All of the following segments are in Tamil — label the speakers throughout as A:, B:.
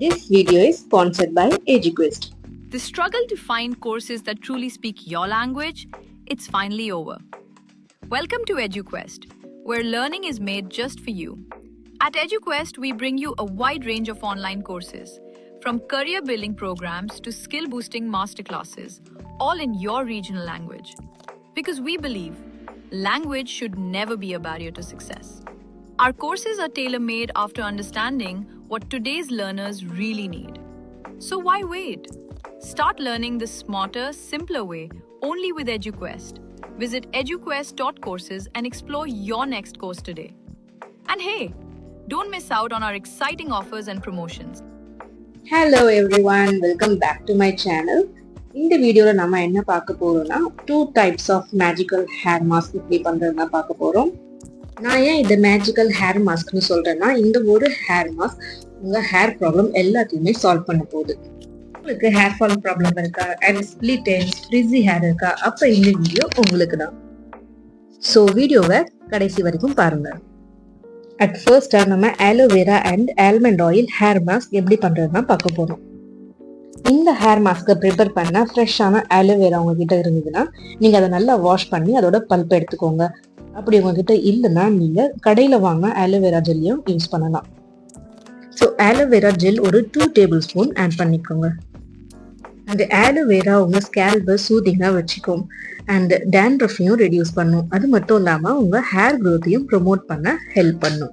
A: This video is sponsored by EduQuest.
B: The struggle to find courses that truly speak your language, it's finally over. Welcome to EduQuest, where learning is made just for you. At EduQuest, we bring you a wide range of online courses, from career building programs to skill boosting masterclasses, all in your regional language. Because we believe language should never be a barrier to success. Our courses are tailor-made after understanding what today's learners really need. So why wait? Start learning the smarter, simpler way only with EduQuest. Visit eduquest.courses and explore your next course today. And hey, don't miss out on our exciting offers and promotions.
A: Hello everyone, welcome back to my channel. இந்த வீடியோல நம்ம என்ன பார்க்க போறோம்னா 2 types of magical hair mask எப்படி பண்றதுன்னா பார்க்க போறோம். நான் ஏன் இந்த மேஜிக்கல் ஹேர் மாஸ்க்னு சொல்றேன்னா இந்த ஒரு ஹேர் மாஸ்க் உங்க ஹேர் ப்ராப்ளம் எல்லாத்தையுமே சால்வ் பண்ண போகுது. உங்களுக்கு ஹேர் ஃபால் ப்ராப்ளம் இருக்கா and split ends frizzy hair இருக்கா அப்ப இந்த வீடியோ உங்களுக்கு தான். ஸோ வீடியோவை கடைசி வரைக்கும் பாருங்க. அட் ஃபர்ஸ்டா நம்ம aloe vera and almond oil hair mask எப்படி பண்றதுன்னா பார்க்க போறோம். இந்த ஹேர் மாஸ்கை ப்ரிப்பேர் பண்ண ஃப்ரெஷ்ஷான ஆலோவேரா உங்ககிட்ட இருந்ததுன்னா நீங்க அதை நல்லா வாஷ் பண்ணி அதோட பல்ப் எடுத்துக்கோங்க. அப்படி உங்ககிட்ட இல்லைன்னா நீங்க கடையில வாங்க ஆலோவேரா ஜெல்லையும் யூஸ் பண்ணலாம். ஸோ ஆலோவேரா ஜெல் ஒரு 2 டேபிள் ஸ்பூன் ஆட் பண்ணிக்கோங்க. அந்த ஆலோவேரா உங்க ஸ்கேல்பை சூதிங்கா வச்சுக்கும் அண்ட் டேண்ட்ரஃபையும் ரெடியூஸ் பண்ணும். அது மட்டும் இல்லாம உங்க ஹேர் க்ரோத்தையும் ப்ரொமோட் பண்ண ஹெல்ப் பண்ணும்.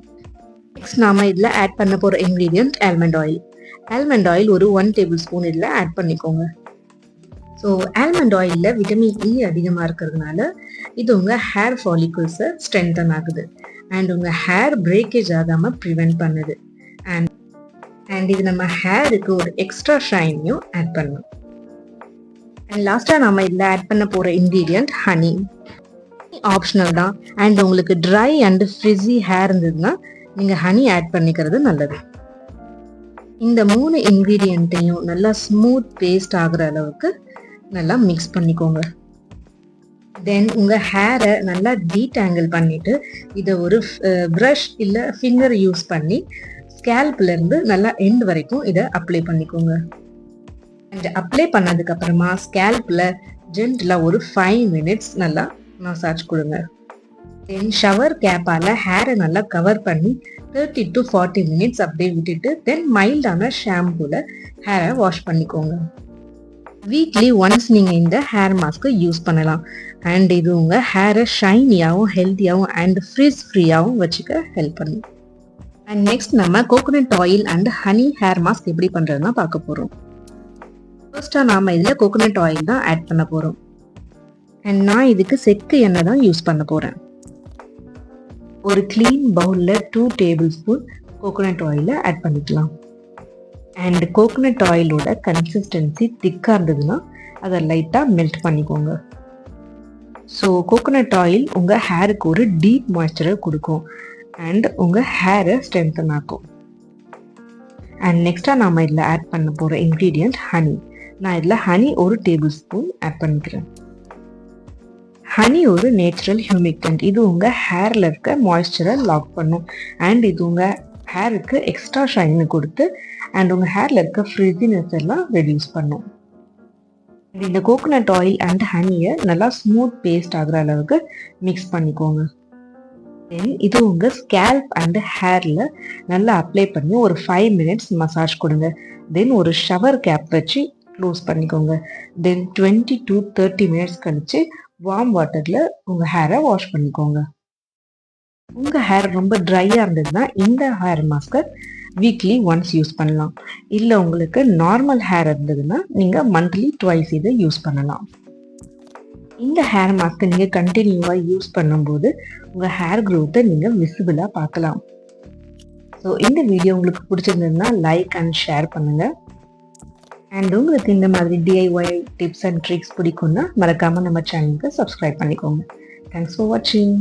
A: நெக்ஸ்ட் நாம இதுல ஆட் பண்ண போற ingredient almond oil. Almond oil ஒரு 1 டேபிள் ஸ்பூன் இதுல ஆட் பண்ணிக்கோங்க. ஸோ ஆல்மண்ட் ஆயிலில் விட்டமின் இ அதிகமாக இருக்கிறதுனால இது உங்கள் ஹேர் ஃபாலிகல்ஸை ஸ்ட்ரென்தன் ஆகுது அண்ட் உங்கள் ஹேர் பிரேக்கேஜ் ஆகாமல் ப்ரிவெண்ட் பண்ணுது அண்ட் இது நம்ம ஹேருக்கு ஒரு எக்ஸ்ட்ரா ஷைனையும் ஆட் பண்ணும். அண்ட் லாஸ்ட்டாக நம்ம இதில் ஆட் பண்ண போகிற இன்க்ரீடியன்ட் ஹனி. ஆப்ஷனல் தான் அண்ட் உங்களுக்கு ட்ரை அண்ட் ஃப்ரிஸி ஹேர் இருந்ததுன்னா நீங்கள் ஹனி ஆட் பண்ணிக்கிறது நல்லது. இந்த 3 இன்க்ரீடியண்ட்டையும் நல்லா ஸ்மூத் பேஸ்ட் ஆகுற அளவுக்கு நல்லா மிக்ஸ் பண்ணிக்கோங்க. தென் உங்க ஹேரை நல்லா டீடாங்கிள் பண்ணிட்டு இதை ஒரு ப்ரஷ் இல்லை ஃபிங்கர் யூஸ் பண்ணி ஸ்கேல்ப்ல இருந்து நல்லா எண்ட் வரைக்கும் இதை அப்ளை பண்ணிக்கோங்க. அண்ட் அப்ளை பண்ணதுக்கு அப்புறமா ஸ்கேல்ப்ல ஜென்டலா ஒரு 5 மினிட்ஸ் நல்லா மசாஜ் கொடுங்க. தென் ஷவர் கேப்பால ஹேரை நல்லா கவர் பண்ணி 30 to 40 மினிட்ஸ் அப்படியே விட்டுட்டு தென் மைல்டான ஷாம்பூல ஹேரை வாஷ் பண்ணிக்கோங்க. வீக்லி ஒன்ஸ் நீங்க இந்த ஹேர் மாஸ்க்கை யூஸ் பண்ணலாம் அண்ட் இது உங்க ஹேரை ஷைனியாகவும் ஹெல்த்தியாகவும் அண்ட் ஃப்ரிஸ் ஃப்ரீயாகவும் வச்சுக்க ஹெல்ப் பண்ணும். அண்ட் நெக்ஸ்ட் நம்ம coconut oil and honey hair mask எப்படி பண்றதுன்னா பார்க்க போறோம். ஃபர்ஸ்டா நாம இதுல கோகோனட் ஆயில் தான் ஆட் பண்ண போறோம் அண்ட் நான் இதுக்கு செக்கு எண்ணெய் தான் யூஸ் பண்ண போறேன். ஒரு கிளீன் பவுல்ல 2 டேபிள் ஸ்பூன் கோகோனட் ஆயில ஆட் பண்ணிக்கலாம். அண்ட் கோகோனட் ஆயிலோட கன்சிஸ்டன்சி திக்காக இருந்ததுன்னா அதை லைட்டாக மெல்ட் பண்ணிக்கோங்க. ஸோ கோகோனட் ஆயில் உங்கள் ஹேருக்கு ஒரு டீப் மாய்ஸ்சரை கொடுக்கும் அண்ட் உங்கள் ஹேரை ஸ்ட்ரென்தன் ஆக்கும். அண்ட் நெக்ஸ்ட்டாக நாம் இதில் ஆட் பண்ண போகிற இன்க்ரீடியன்ட் ஹனி. நான் இதில் ஹனி ஒரு டேபிள் ஸ்பூன் ஆட் பண்ணிக்கிறேன். ஹனி ஒரு நேச்சுரல் ஹியூமிகன்ட். இது உங்கள் ஹேரில் இருக்க மாய்ஸ்சரை லாக் பண்ணும் அண்ட் இது உங்கள் ஹேருக்கு எக்ஸ்ட்ரா ஷைன் கொடுத்து அண்ட் உங்கள் ஹேரில் இருக்க ஃப்ரிஸினஸ் எல்லாம் ரெடியூஸ் பண்ணும். இந்த கோகோனட் ஆயில் அண்ட் ஹனியை நல்லா ஸ்மூத் பேஸ்ட் ஆகுற அளவுக்கு மிக்ஸ் பண்ணிக்கோங்க. தென் இது உங்கள் ஸ்கேல்ப் அண்ட் ஹேரில் நல்லா அப்ளை பண்ணி ஒரு 5 மினிட்ஸ் மசாஜ் கொடுங்க. தென் ஒரு ஷவர் கேப் வச்சு க்ளோஸ் பண்ணிக்கோங்க. தென் 20 to 30 மினிட்ஸ் கழிச்சு வார்ம் வாட்டரில் உங்கள் ஹேரை வாஷ் பண்ணிக்கோங்க. உங்கள் ஹேர் ரொம்ப ட்ரையாக இருந்ததுன்னா இந்த ஹேர் மாஸ்கை வீக்லி ஒன்ஸ் யூஸ் பண்ணலாம். இல்லை உங்களுக்கு நார்மல் ஹேர் இருந்ததுன்னா நீங்கள் மந்த்லி ட்வைஸ் இதை யூஸ் பண்ணலாம். இந்த ஹேர் மாஸ்க்கை நீங்கள் கண்டினியூவாக யூஸ் பண்ணும்போது உங்கள் ஹேர் க்ரோத்தை நீங்கள் விசிபிளாக பார்க்கலாம். ஸோ இந்த வீடியோ உங்களுக்கு பிடிச்சிருந்ததுன்னா லைக் அண்ட் ஷேர் பண்ணுங்கள். அண்ட் உங்களுக்கு இந்த மாதிரி DIY டிப்ஸ் அண்ட் ட்ரிக்ஸ் பிடிக்கும்னா மறக்காமல் நம்ம சேனலுக்கு சப்ஸ்கிரைப் பண்ணிக்கோங்க. தேங்க்ஸ் ஃபார் வாட்சிங்.